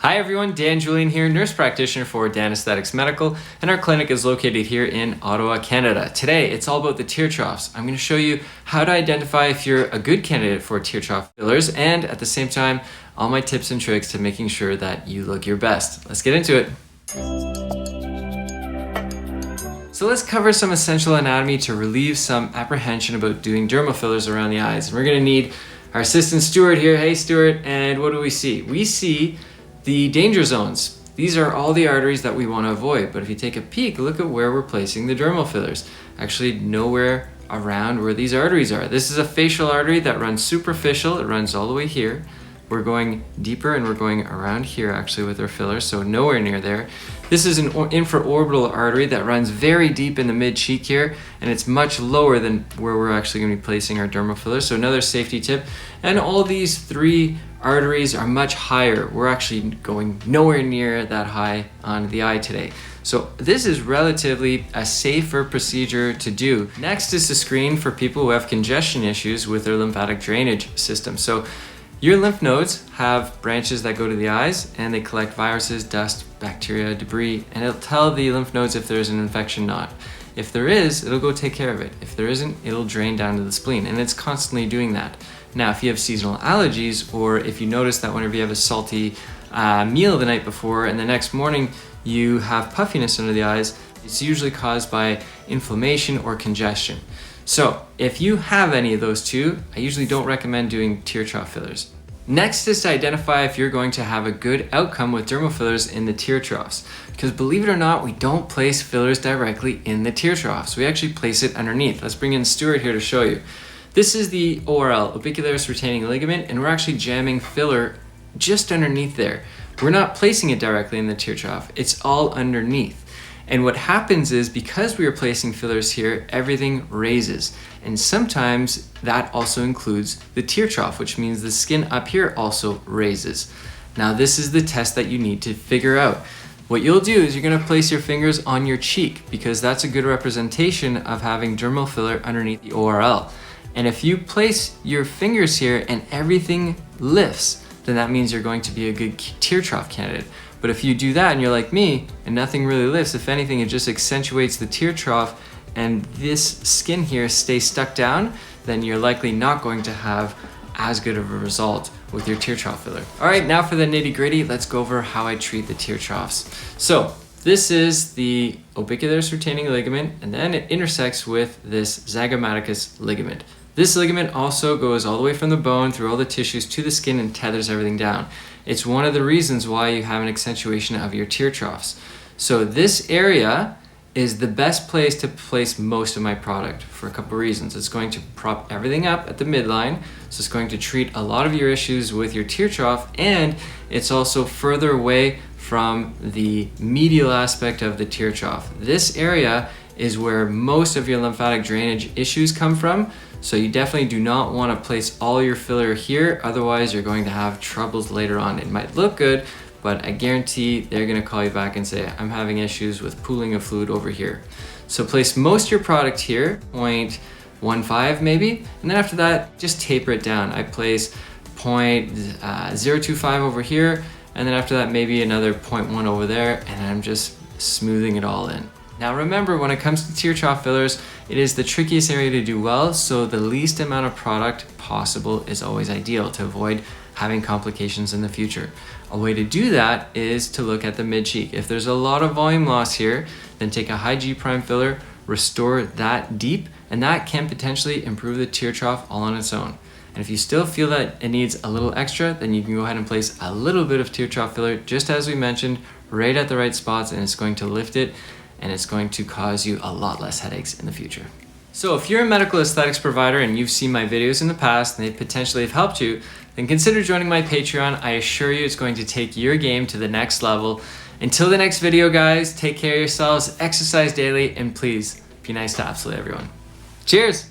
Hi everyone, Julien here, nurse practitioner for Danesthetics Medical, and our clinic is located here in Ottawa, Canada. Today, it's all about the tear troughs. I'm going to show you how to identify if you're a good candidate for tear trough fillers, and at the same time, all my tips and tricks to making sure that you look your best. Let's get into it. So let's cover some essential anatomy to relieve some apprehension about doing dermal fillers around the eyes. And we're going to need our assistant Stuart here. Hey Stuart, and what do we see? We see the danger zones. These are all the arteries that we want to avoid, but if you take a peek, look at where we're placing the dermal fillers. Actually, nowhere around where these arteries are. This is a facial artery that runs superficial. It runs all the way here. We're going deeper and we're going around here actually with our fillers, so nowhere near there. This is an infraorbital artery that runs very deep in the mid-cheek here, and it's much lower than where we're actually going to be placing our dermal fillers, so another safety tip. And all these three arteries are much higher. We're actually going nowhere near that high on the eye today. So this is relatively a safer procedure to do. Next is to screen for people who have congestion issues with their lymphatic drainage system. So your lymph nodes have branches that go to the eyes and they collect viruses, dust, bacteria, debris, and it'll tell the lymph nodes if there's an infection or not. If there is, it'll go take care of it. If there isn't, it'll drain down to the spleen, and it's constantly doing that. Now, if you have seasonal allergies, or if you notice that whenever you have a salty meal the night before and the next morning you have puffiness under the eyes, it's usually caused by inflammation or congestion. So if you have any of those two, I usually don't recommend doing tear trough fillers. Next is to identify if you're going to have a good outcome with dermal fillers in the tear troughs. Because believe it or not, we don't place fillers directly in the tear troughs. We actually place it underneath. Let's bring in Stuart here to show you. This is the ORL, orbicularis retaining ligament, and we're actually jamming filler just underneath there. We're not placing it directly in the tear trough. It's all underneath. And what happens is, because we are placing fillers here, everything raises. And sometimes that also includes the tear trough, which means the skin up here also raises. Now this is the test that you need to figure out. What you'll do is you're gonna place your fingers on your cheek, because that's a good representation of having dermal filler underneath the ORL. And if you place your fingers here and everything lifts, then that means you're going to be a good tear trough candidate. But if you do that and you're like me and nothing really lifts, if anything, it just accentuates the tear trough and this skin here stays stuck down, then you're likely not going to have as good of a result with your tear trough filler. All right, now for the nitty gritty, let's go over how I treat the tear troughs. So this is the orbicularis retaining ligament, and then it intersects with this zygomaticus ligament. This ligament also goes all the way from the bone through all the tissues to the skin and tethers everything down. It's one of the reasons why you have an accentuation of your tear troughs. So this area is the best place to place most of my product for a couple of reasons. It's going to prop everything up at the midline, so it's going to treat a lot of your issues with your tear trough, and it's also further away from the medial aspect of the tear trough. This area is where most of your lymphatic drainage issues come from, so you definitely do not want to place all your filler here, otherwise you're going to have troubles later on. It might look good, but I guarantee they're going to call you back and say, I'm having issues with pooling of fluid over here. So place most of your product here, 0.15 maybe, and then after that, just taper it down. I place 0.025 over here, and then after that, maybe another 0.1 over there, and I'm just smoothing it all in. Now remember, when it comes to tear trough fillers, it is the trickiest area to do well, so the least amount of product possible is always ideal to avoid having complications in the future. A way to do that is to look at the mid-cheek. If there's a lot of volume loss here, then take a high G prime filler, restore that deep, and that can potentially improve the tear trough all on its own. And if you still feel that it needs a little extra, then you can go ahead and place a little bit of tear trough filler, just as we mentioned, right at the right spots, and it's going to lift it, and it's going to cause you a lot less headaches in the future. So if you're a medical aesthetics provider and you've seen my videos in the past and they potentially have helped you, then consider joining my Patreon. I assure you it's going to take your game to the next level. Until the next video, guys, take care of yourselves, exercise daily, and please be nice to absolutely everyone. Cheers!